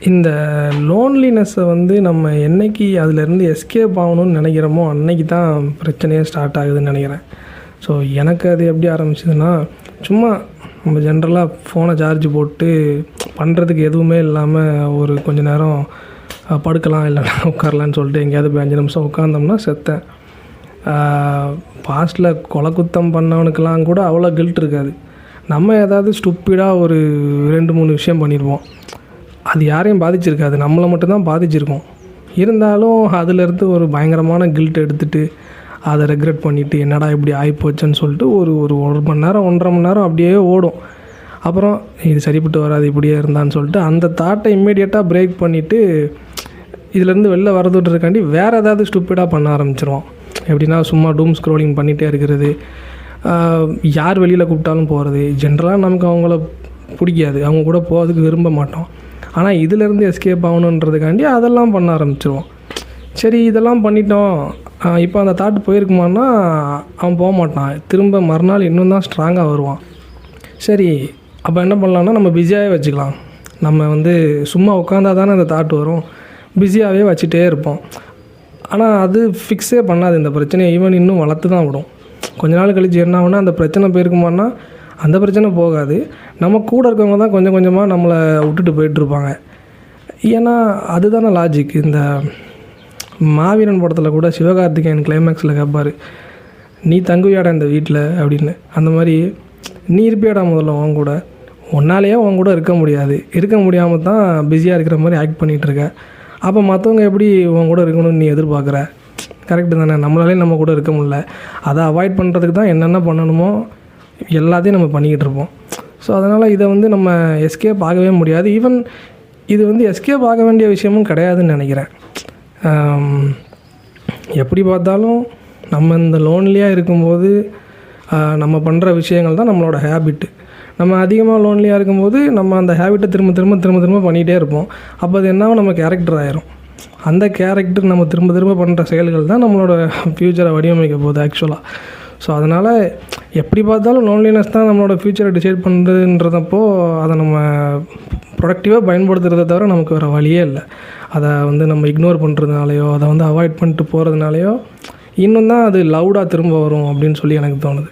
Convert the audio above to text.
இந்த லோன்லினஸ்ஸை வந்து நம்ம என்னைக்கு அதிலேருந்து எஸ்கேப் ஆகணும்னு நினைக்கிறோமோ அன்னைக்கு தான் பிரச்சனையே ஸ்டார்ட் ஆகுதுன்னு நினைக்கிறேன். ஸோ எனக்கு அது எப்படி ஆரம்பிச்சதுன்னா, சும்மா நம்ம ஜென்ரலாக ஃபோனை சார்ஜ் போட்டு பண்ணுறதுக்கு எதுவுமே இல்லாமல் ஒரு கொஞ்ச நேரம் படுக்கலாம் இல்லைன்னா உட்காரலான்னு சொல்லிட்டு எங்கேயாவது போய் 5 நிமிஷம் உட்காந்தோம்னா செத்தேன். பாஸ்ட்டில் கொலை குத்தம் பண்ணவனுக்கெல்லாம் கூட அவ்வளோ கில்ட் இருக்காது. நம்ம ஏதாவது ஸ்டூப்பிடாக ஒரு 2-3 விஷயம் பண்ணிடுவோம். அது யாரையும் பாதிச்சிருக்காது, நம்மளை மட்டும்தான் பாதிச்சிருக்கோம். இருந்தாலும் அதிலேருந்து ஒரு பயங்கரமான கில்ட் எடுத்துகிட்டு அதை ரெக்ரெட் பண்ணிவிட்டு என்னடா இப்படி ஆகிப்போச்சுன்னு சொல்லிட்டு ஒரு மணி நேரம் 1.5 மணி நேரம் அப்படியே ஓடும். அப்புறம் இது சரிப்பட்டு வராது இப்படியே இருந்தான்னு சொல்லிட்டு அந்த தாட்டை இம்மீடியட்டாக பிரேக் பண்ணிவிட்டு இதிலேருந்து வெளில வரதுன்றதுக்காண்டி வேறு ஏதாவது ஸ்டூப்பிடாக பண்ண ஆரம்பிச்சிருவோம். எப்படின்னா சும்மா டூம் ஸ்க்ரோலிங் பண்ணிகிட்டே இருக்கிறது, யார் வெளியில் கூப்பிட்டாலும் போகிறது. ஜென்ரலாக நமக்கு அவங்கள பிடிக்காது, அவங்க கூட போகிறதுக்கு விரும்ப மாட்டோம். ஆனால் இதிலேருந்து எஸ்கேப் ஆகணுன்றதுக்காண்டி அதெல்லாம் பண்ண ஆரம்பிச்சிருவோம். சரி இதெல்லாம் பண்ணிட்டோம், இப்போ அந்த தாட் போயிருக்குமான்னா அவன் போக மாட்டான், திரும்ப மறுநாள் இன்னும் தான் ஸ்ட்ராங்காக வருவான். சரி அப்போ என்ன பண்ணலான்னா நம்ம பிஸியாகவே வச்சுக்கலாம். நம்ம வந்து சும்மா உட்காந்தா தானே அந்த தாட் வரும், பிஸியாகவே வச்சுட்டே இருப்போம். ஆனால் அது ஃபிக்ஸே பண்ணாது இந்த பிரச்சனையை, ஈவன் இன்னும் வளர்த்து தான் விடும். கொஞ்ச நாள் கழிச்சு என்ன ஆகுனா அந்த பிரச்சனை போயிருக்குமான்னா அந்த பிரச்சனை போகாது, நம்ம கூட இருக்கவங்க தான் கொஞ்சம் கொஞ்சமாக நம்மளை விட்டுட்டு போயிட்டுருப்பாங்க. ஏன்னா அதுதானே லாஜிக். இந்த மாவீரன் படத்தில் கூட சிவகார்த்திகேயன் கிளைமேக்ஸில் கேட்பார், நீ தங்குவியாடா இந்த வீட்டில் அப்படின்னு. அந்த மாதிரி நீ இருப்பியாடா முதல்ல உன் கூட, ஒன்னாலேயே உன் கூட இருக்க முடியாது, இருக்க முடியாமல் தான் பிஸியாக இருக்கிற மாதிரி ஆக்ட் பண்ணிகிட்ருக்க. அப்போ மற்றவங்க எப்படி உன் கூட இருக்கணும்னு நீ எதிர்பார்க்குற? கரெக்டு தானே, நம்மளாலே நம்ம கூட இருக்க முடியல. அதை அவாய்ட் பண்ணுறதுக்கு தான் என்னென்ன பண்ணணுமோ எல்லாத்தையும் நம்ம பண்ணிக்கிட்டு இருப்போம். ஸோ அதனால் இதை வந்து நம்ம எஸ்கேப் ஆகவே முடியாது. ஈவன் இது வந்து எஸ்கேப் ஆக வேண்டிய விஷயமும் கிடையாதுன்னு நினைக்கிறேன். எப்படி பார்த்தாலும் நம்ம இந்த லோன்லியாக இருக்கும்போது நம்ம பண்ணுற விஷயங்கள் தான் நம்மளோட ஹேபிட்டு. நம்ம அதிகமாக லோன்லியாக இருக்கும்போது நம்ம அந்த ஹேபிட்டை திரும்ப திரும்ப திரும்ப திரும்ப பண்ணிகிட்டே இருப்போம். அப்போ அது என்னாவும் நம்ம கேரக்டர் ஆயிரும். அந்த கேரக்டர் நம்ம திரும்ப திரும்ப பண்ணுற செயல்கள் தான் நம்மளோட ஃப்யூச்சரை வடிவமைக்க போகுது ஆக்சுவலாக. ஸோ அதனால் எப்படி பார்த்தாலும் லோன்லினஸ் தான் நம்மளோட ஃப்யூச்சரை டிசைட் பண்ணுறதுன்றதப்போ அதை நம்ம ப்ரொடக்டிவாக பயன்படுத்துகிறத தவிர நமக்கு வேறு வழியே இல்லை. அதை வந்து நம்ம இக்னோர் பண்ணுறதுனாலையோ அதை வந்து அவாய்ட் பண்ணிட்டு போகிறதுனாலையோ இன்னும் தான் அது லவுடாக திரும்ப வரும் அப்படின்னு சொல்லி எனக்கு தோணுது.